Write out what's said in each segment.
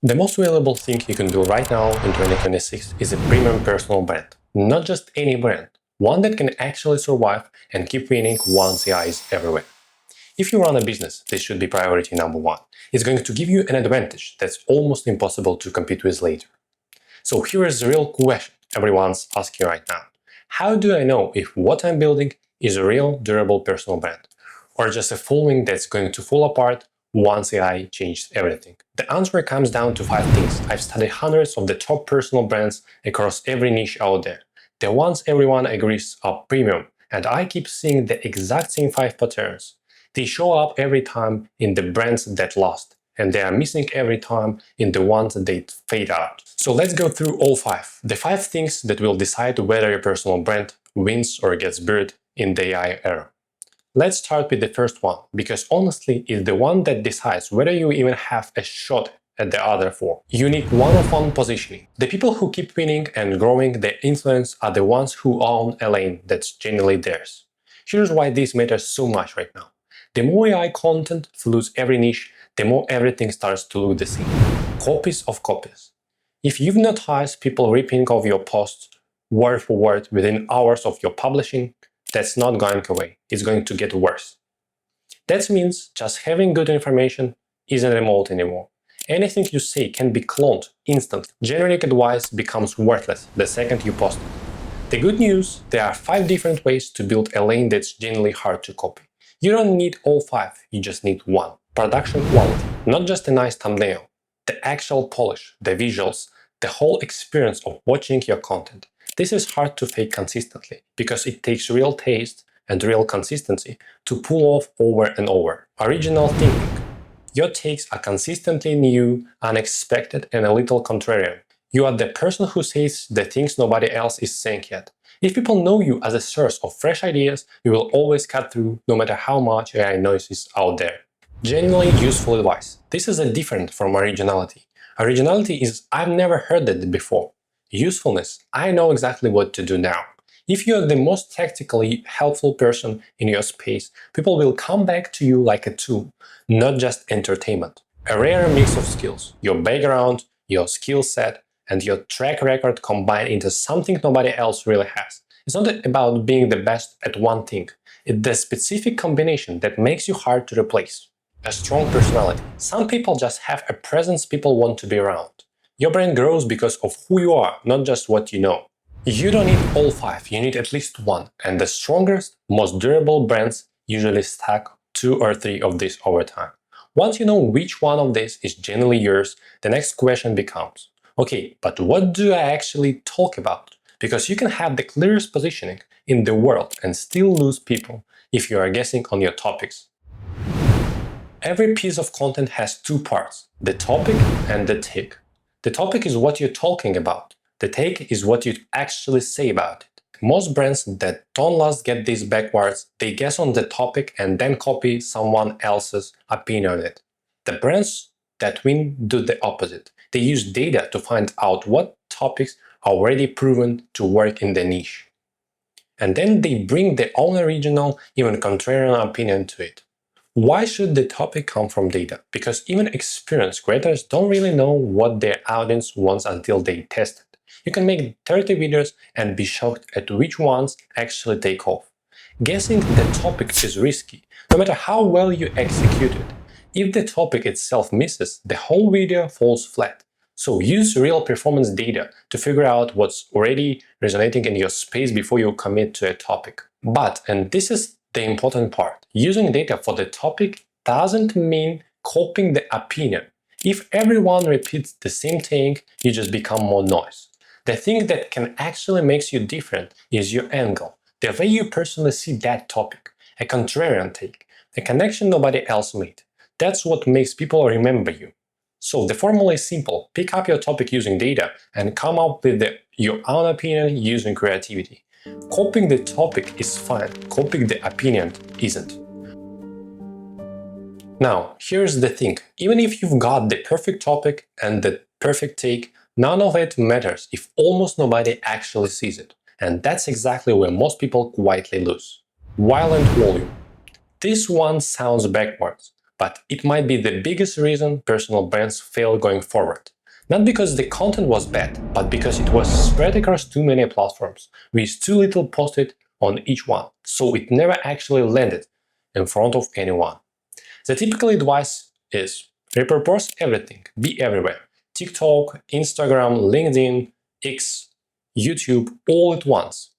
The most valuable thing you can do right now in 2026 is a premium personal brand. Not just any brand, one that can actually survive and keep winning once AI is everywhere. If you run a business, this should be priority number one. It's going to give you an advantage that's almost impossible to compete with later. So here is the real question everyone's asking right now. How do I know if what I'm building is a real, durable personal brand? Or just a following that's going to fall apart once AI changed everything? The answer comes down to 5 things. I've studied hundreds of the top personal brands across every niche out there. The ones everyone agrees are premium, and I keep seeing the exact same 5 patterns. They show up every time in the brands that last, and they are missing every time in the ones that fade out. So let's go through all 5. The 5 things that will decide whether your personal brand wins or gets buried in the AI era. Let's start with the first one, because honestly, it's the one that decides whether you even have a shot at the other 4. Unique one-of-one positioning. The people who keep winning and growing their influence are the ones who own a lane that's genuinely theirs. Here's why this matters so much right now. The more AI content floods every niche, the more everything starts to look the same. Copies of copies. If you've noticed people ripping off your posts word for word within hours of your publishing, that's not going away. It's going to get worse. That means just having good information isn't remote anymore. Anything you say can be cloned instantly. Generic advice becomes worthless the second you post it. The good news, there are 5 different ways to build a lane that's genuinely hard to copy. You don't need all 5, you just need one. Production quality, not just a nice thumbnail. The actual polish, the visuals, the whole experience of watching your content. This is hard to fake consistently, because it takes real taste and real consistency to pull off over and over. Original thinking. Your takes are consistently new, unexpected, and a little contrarian. You are the person who says the things nobody else is saying yet. If people know you as a source of fresh ideas, you will always cut through no matter how much AI noise is out there. Genuinely useful advice. This is a different from originality. Originality is I've never heard that before. Usefulness, I know exactly what to do now. If you're the most tactically helpful person in your space, people will come back to you like a tool, not just entertainment. A rare mix of skills, your background, your skill set, and your track record combined into something nobody else really has. It's not about being the best at one thing, it's the specific combination that makes you hard to replace. A strong personality. Some people just have a presence people want to be around. Your brand grows because of who you are, not just what you know. You don't need all 5, you need at least one, and the strongest, most durable brands usually stack 2 or 3 of these over time. Once you know which one of these is genuinely yours, the next question becomes, okay, but what do I actually talk about? Because you can have the clearest positioning in the world and still lose people if you are guessing on your topics. Every piece of content has 2 parts, the topic and the take. The topic is what you're talking about. The take is what you actually say about it. Most brands that don't last get this backwards, they guess on the topic and then copy someone else's opinion on it. The brands that win do the opposite. They use data to find out what topics are already proven to work in the niche. And then they bring their own original, even contrarian opinion to it. Why should the topic come from data? Because even experienced creators don't really know what their audience wants until they test it. You can make 30 videos and be shocked at which ones actually take off. Guessing the topic is risky, no matter how well you execute it. If the topic itself misses, the whole video falls flat. So use real performance data to figure out what's already resonating in your space before you commit to a topic. But, and this is the important part, using data for the topic doesn't mean copying the opinion. If everyone repeats the same thing, you just become more noise. The thing that can actually make you different is your angle, the way you personally see that topic, a contrarian take, a connection nobody else made. That's what makes people remember you. So the formula is simple. Pick up your topic using data and come up with your own opinion using creativity. Copying the topic is fine, copying the opinion isn't. Now, here's the thing. Even if you've got the perfect topic and the perfect take, none of it matters if almost nobody actually sees it. And that's exactly where most people quietly lose. Violent volume. This one sounds backwards, but it might be the biggest reason personal brands fail going forward. Not because the content was bad, but because it was spread across too many platforms, with too little posted on each one, so it never actually landed in front of anyone. The typical advice is repurpose everything, be everywhere. TikTok, Instagram, LinkedIn, X, YouTube, all at once.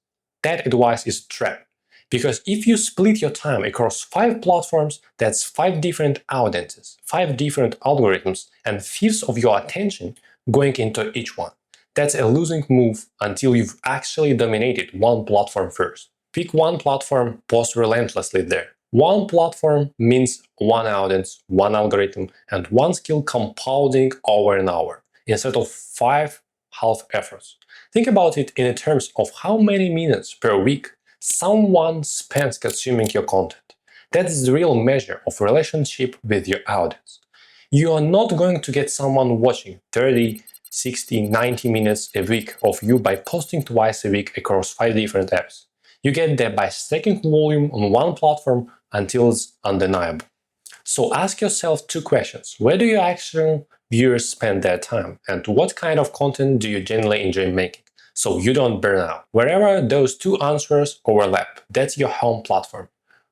That advice is a trap. Because if you split your time across 5 platforms, that's 5 different audiences, 5 different algorithms, and fifths of your attention going into each one. That's a losing move until you've actually dominated one platform first. Pick one platform, post relentlessly there. One platform means one audience, one algorithm, and one skill compounding over an hour, instead of 5 half efforts. Think about it in terms of how many minutes per week someone spends consuming your content. That's the real measure of relationship with your audience. You are not going to get someone watching 30, 60, 90 minutes a week of you by posting twice a week across 5 different apps. You get that by stacking volume on one platform until it's undeniable. So ask yourself 2 questions. Where do your actual viewers spend their time? And what kind of content do you generally enjoy making, so you don't burn out? Wherever those 2 answers overlap, that's your home platform.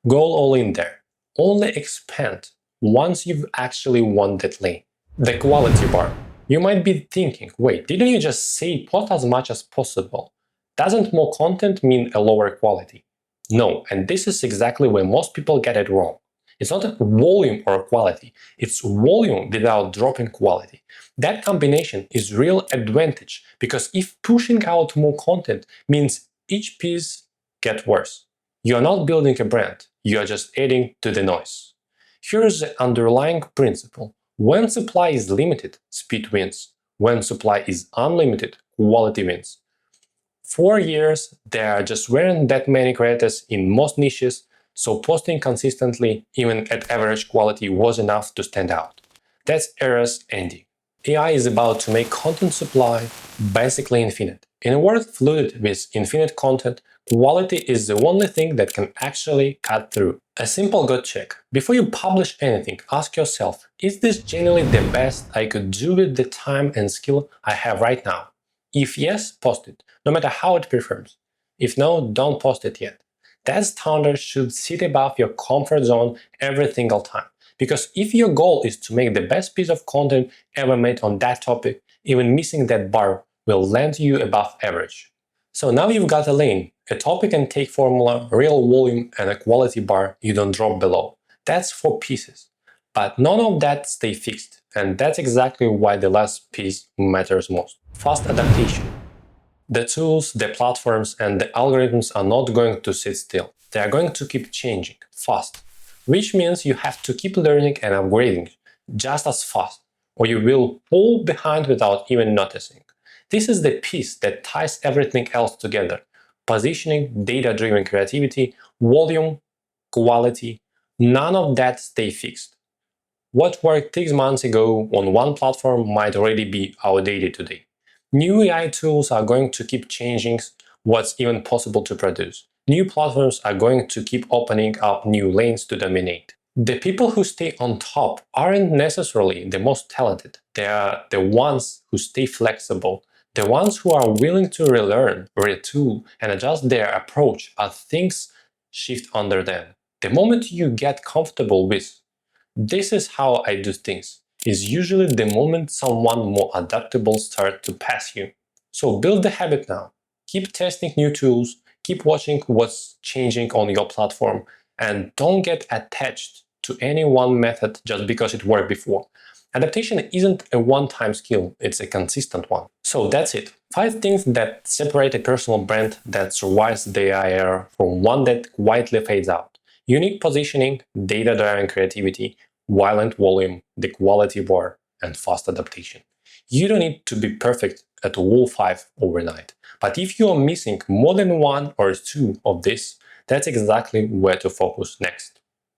Go all in there. Only expand once you've actually won that lane. The quality bar. You might be thinking, wait, didn't you just say post as much as possible? Doesn't more content mean a lower quality? No, and this is exactly where most people get it wrong. It's not volume or quality, it's volume without dropping quality. That combination is real advantage, because if pushing out more content means each piece gets worse, you're not building a brand, you're just adding to the noise. Here's the underlying principle. When supply is limited, speed wins. When supply is unlimited, quality wins. 4 years, there just weren't that many creators in most niches, so posting consistently, even at average quality, was enough to stand out. That's era's ending. AI is about to make content supply basically infinite. In a world flooded with infinite content, quality is the only thing that can actually cut through. A simple gut check. Before you publish anything, ask yourself, is this genuinely the best I could do with the time and skill I have right now? If yes, post it, no matter how it performs. If no, don't post it yet. That standard should sit above your comfort zone every single time. Because if your goal is to make the best piece of content ever made on that topic, even missing that bar will land you above average. So now you've got a lane, a topic and take formula, real volume, and a quality bar you don't drop below. That's 4 pieces. But none of that stay fixed, and that's exactly why the last piece matters most. Fast adaptation. The tools, the platforms, and the algorithms are not going to sit still. They are going to keep changing, fast. Which means you have to keep learning and upgrading just as fast, or you will fall behind without even noticing. This is the piece that ties everything else together. Positioning, data-driven creativity, volume, quality, none of that stay fixed. What worked 6 months ago on one platform might already be outdated today. New AI tools are going to keep changing what's even possible to produce. New platforms are going to keep opening up new lanes to dominate. The people who stay on top aren't necessarily the most talented. They are the ones who stay flexible, the ones who are willing to relearn, retool, and adjust their approach as things shift under them. The moment you get comfortable with "this is how I do things" is usually the moment someone more adaptable starts to pass you. So build the habit now. Keep testing new tools, keep watching what's changing on your platform, and don't get attached to any one method just because it worked before. Adaptation isn't a one-time skill, it's a consistent one. So that's it. 5 things that separate a personal brand that survives the AI era from one that quietly fades out. Unique positioning, data-driven creativity, violent volume, the quality bar, and fast adaptation. You don't need to be perfect at all 5 overnight. But if you are missing more than 1 or 2 of this, that's exactly where to focus next.